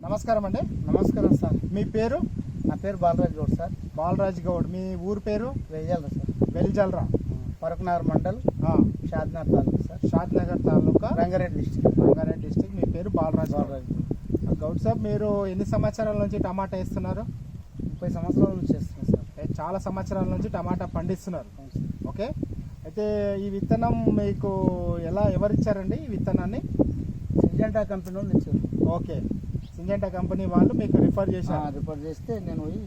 నమస్కారం అండి. నమస్కారం సార్. మీ పేరు? నా పేరు బాలరాజ్ గౌడ్ సార్. బాలరాజ్ గౌడ్. మీ ఊరు పేరు? వెయ్యాల సార్. వెల్జల్రా, పరకనగర్ మండల్, షాద్నగర్ తాలూకా సార్. షాద్నగర్ తాలూకా, రంగారెడ్డి డిస్ట్రిక్ట్. రంగారెడ్డి డిస్ట్రిక్ట్. మీ పేరు బాలరాజ్ గౌడ్ సార్. మీరు ఎన్ని సంవత్సరాల నుంచి టమాటా వేస్తున్నారు? 30 సంవత్సరాల నుంచి చేస్తున్నాం సార్. చాలా సంవత్సరాల నుంచి టమాటా పండిస్తున్నారు. ఓకే, అయితే ఈ విత్తనం మీకు ఎవరిచ్చారండి ఈ విత్తనాన్ని? సింజెంటా కంపెనీ వాళ్ళు ఇచ్చారు. ఓకే, సింజెంటా కంపెనీ వాళ్ళు మీకు రిఫర్ చేశారు. రిఫర్ చేస్తే నేను పోయి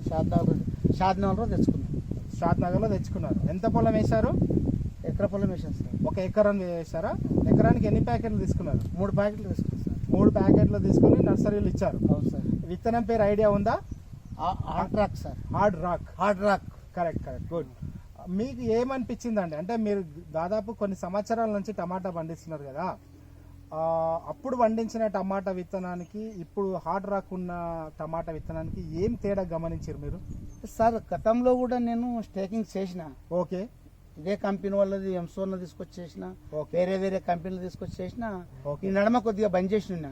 షాద్నగర్లో తెచ్చుకున్నాను. షాద్నగర్లో తెచ్చుకున్నారు. ఎంత పొలం వేశారు? ఎకరా పొలం వేసాను సార్. ఒక ఎకరం వేశారా? ఎకరానికి ఎన్ని ప్యాకెట్లు తీసుకున్నారు? 3 ప్యాకెట్లు తీసుకున్నాను సార్. 3 ప్యాకెట్లు తీసుకుని నర్సరీలు ఇచ్చారు. అవును సార్. విత్తనం పేరు ఐడియా ఉందా? Hard rock sir. Hard rock. Hard rock. Correct, good. మీకు ఏమనిపించిందండి? అంటే మీరు దాదాపు కొన్ని సంవత్సరాల నుంచి టమాటా పండిస్తున్నారు కదా, అప్పుడు పండించిన టమాటా విత్తనానికి ఇప్పుడు హార్డ్ రాక్ ఉన్న టమాటా విత్తనానికి ఏం తేడా గమనించారు మీరు? సార్ గతంలో కూడా నేను స్టేకింగ్ చేసిన. ఓకే, ఇదే కంపెనీ వాళ్ళది ఎంసోర్న తీసుకొచ్చి చేసిన, వేరే కంపెనీలు తీసుకొచ్చి చేసిన. ఈ నడమ కొద్దిగా బంద్ చేసిన.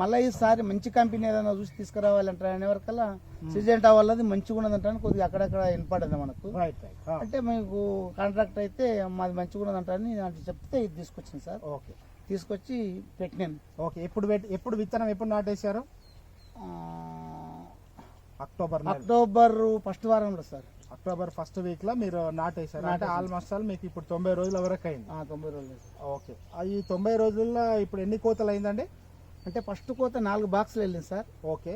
మళ్ళీ ఈసారి మంచి కంపెనీ ఏదైనా చూసి తీసుకురావాలంటే అనే వరకల్లా సిజెంటా వాళ్ళది మంచిగా ఉన్నదంటే కొద్దిగా అక్కడక్కడ వినపడింది మనకు. అంటే మీకు కాంట్రాక్ట్ అయితే మాది మంచిగా ఉన్నదంటే అంటే చెప్తే ఇది తీసుకొచ్చింది సార్. ఓకే, తీసుకొచ్చి పెట్టినాను. ఓకే, ఎప్పుడు విత్తనం ఎప్పుడు నాటేశారు? అక్టోబర్ ఫస్ట్ వారంలో సార్. అక్టోబర్ ఫస్ట్ వీక్ లో మీరు నాటేశారు. అంటే ఆల్మోస్ట్ ఆల్ మీకు ఇప్పుడు 90 రోజుల వరకు అయింది. 90 రోజులు. ఓకే, ఈ 90 రోజుల్లో ఇప్పుడు ఎన్ని కోతలు అయిందండి? అంటే ఫస్ట్ కోత 4 బాక్సులు వెళ్ళింది సార్. ఓకే,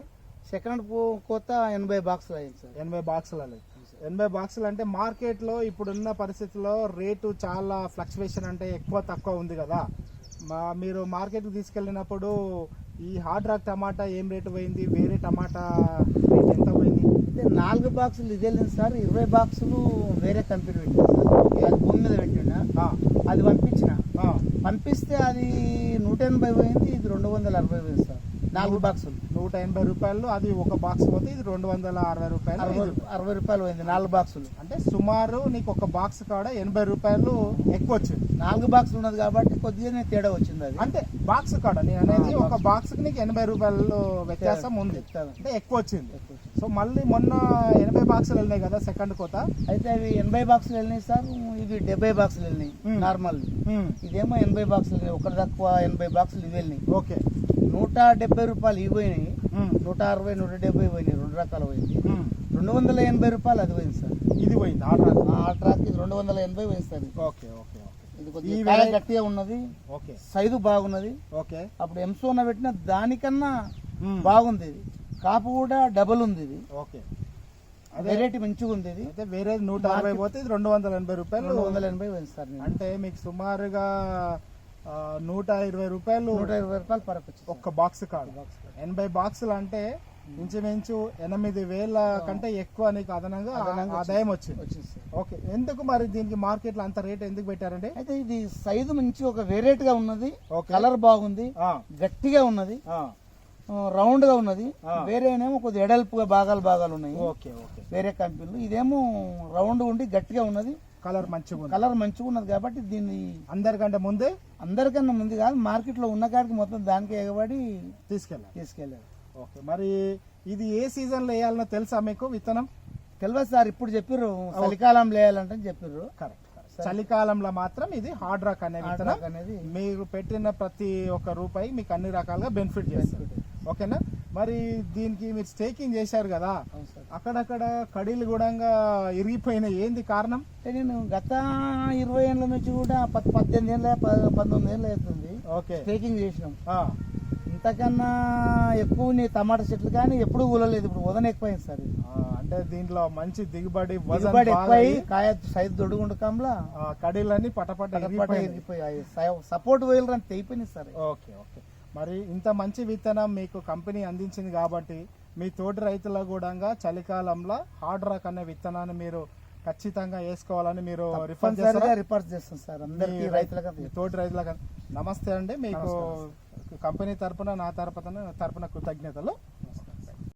సెకండ్ కోత 80 బాక్సులు అయింది సార్. 80 బాక్సులు అయింది. 80 బాక్సులు అంటే మార్కెట్ లో ఇప్పుడున్న పరిస్థితుల్లో రేటు చాలా ఫ్లక్చువేషన్, అంటే ఎక్కువ తక్కువ ఉంది కదా. మీరు మార్కెట్కి తీసుకెళ్ళినప్పుడు ఈ హార్డ్ రాక్ టమాటా ఏం రేటు పోయింది, వేరే టమాటా రేట్ ఎంత పోయింది? అంటే 4 బాక్సులు ఇది వెళ్ళింది సార్. 20 బాక్సులు వేరే కంపెనీ పెట్టింది సార్. అది భూమి మీద పెట్టిండా, అది పంపిస్తే అది 180 పోయింది, ఇది 260 పోయింది సార్. 4 బాక్సులు 180 రూపాయలు. అది ఒక బాక్స్ పోతే ఇది 260 రూపాయలు. 60 రూపాయలు పోయింది 4 బాక్సులు. అంటే సుమారు నీకు ఒక బాక్స్ కాడ 80 రూపాయలు ఎక్కువ వచ్చింది. 4 బాక్సులు ఉన్నది కాబట్టి కొద్దిగా తేడా వచ్చింది. అది అంటే బాక్స్ కాడ నేను అనేది ఒక బాక్స్ కి నీకు 80 రూపాయలు వ్యత్యాసం ఉంది, అంటే ఎక్కువ వచ్చింది. సో మళ్ళీ మొన్న 80 బాక్సులు వెళ్ళినాయి కదా సెకండ్ కోత. అయితే అవి 80 బాక్సులు వెళ్ళినాయి సార్. ఇవి 70 బాక్సులు వెళ్ళినాయి నార్మల్. ఇదేమో 80 బాక్సులు వెళ్ళినాయి. ఒకటి తక్కువ 80 బాక్సులు ఇవి వెళ్ళినాయి. ఓకే, 170 రూపాయలు ఇవి పోయినాయి. 160, 170 పోయినాయి. 2 రకాలు పోయింది. 280 రూపాయలు అది పోయింది సార్. ఇది పోయింది ఆ ట్రాక్. ఇది 280 పోయింది సార్. ఓకే, ఓకే, ఇది కొద్దిగా గట్టిగా ఉన్నది. ఓకే, సైజు బాగున్నది. ఓకే, అప్పుడు ఎంసోన పెట్టిన దానికన్నా బాగుంది. ఇది కాపు కూడా డబుల్ ఉంది. ఇది ఓకే, వెరైటీ మంచిగా ఉంది. ఇది అయితే వేరే 160 పోతే ఇది 280 రూపాయలు. 280 పోయింది సార్. అంటే మీకు సుమారుగా 120 రూపాయలు పరకు వచ్చింది ఒక్క బాక్స్ కాదు. 80 బాక్సులు అంటే ఇంచుమించు 8,000 కంటే ఎక్కువ నీకు అదనంగా ఆదాయం వచ్చింది. ఓకే, ఎందుకు మరి దీనికి మార్కెట్ లో అంత రేట్ ఎందుకు పెట్టారంటే? అయితే ఇది సైజు మంచి ఒక వెరైటీగా ఉన్నది. కలర్ బాగుంది, గట్టిగా ఉన్నది, రౌండ్ గా ఉన్నది. వేరేనేమో కొద్దిగా ఎడల్పుగా భాగాలు ఉన్నాయి. ఓకే, ఓకే, వేరే కంపెనీలు. ఇదేమో రౌండ్ ఉండి గట్టిగా ఉన్నది. కలర్ మంచిగా ఉన్నది కాబట్టి దీన్ని అందరికన్నా ముందు కాదు, మార్కెట్ లో ఉన్న కాడికి మొత్తం దానికి ఎగబడి తీసుకెళ్ళారు. ఓకే, మరి ఇది ఏ సీజన్ లో వేయాలనో తెలుసా మీకు? విత్తనం తెలియదు సార్. ఇప్పుడు చెప్పిర్రు చలికాలంలో వేయాలంటే చెప్పిర్రు. కరెక్ట్. చలికాలంలో మాత్రం ఇది హార్డ్ రాక్ అనే విత్తనం అనేది మీరు పెట్టిన ప్రతి ఒక్క రూపాయి మీకు అన్ని రకాలుగా బెనిఫిట్ చేస్తుంది. ఓకేనా? మరి దీనికి మీరు స్టేకింగ్ చేశారు కదా, అక్కడక్కడ కడీలు కూడా ఇరిగిపోయినాయి. ఏంది కారణం? నేను గత 20 ఏళ్ళ నుంచి కూడా 18 ఏళ్ళ 19 ఏళ్ళు అవుతుంది స్టేకింగ్ చేసినాం. ఇంతకన్నా ఎక్కువ టమాటా చెట్లు కానీ ఎప్పుడు కూలలేదు. ఇప్పుడు వదన ఎక్కువైంది సార్. అంటే దీంట్లో మంచి దిగుబడి ఎక్కువై కాయ సైజు దొడుగుండకంలా కడీలన్నీ పటపట ఇరిగిపోయాయి. సపోర్ట్ వైర్లు అని తెగిపోయినాయి సార్. ఓకే, ఓకే, మరి ఇంత మంచి విత్తనం మీకు కంపెనీ అందించింది కాబట్టి మీ తోటి రైతుల కూడా చలికాలంలో హార్డ్ రాక్ అనే విత్తనాన్ని మీరు ఖచ్చితంగా వేసుకోవాలని మీరు రిఫర్ చేస్తాం సార్ అందరికీ రైతులకు, తోటి రైతులకు. నమస్తే అండి. మీకు కంపెనీ తరపున నా తరపున కృతజ్ఞతలు.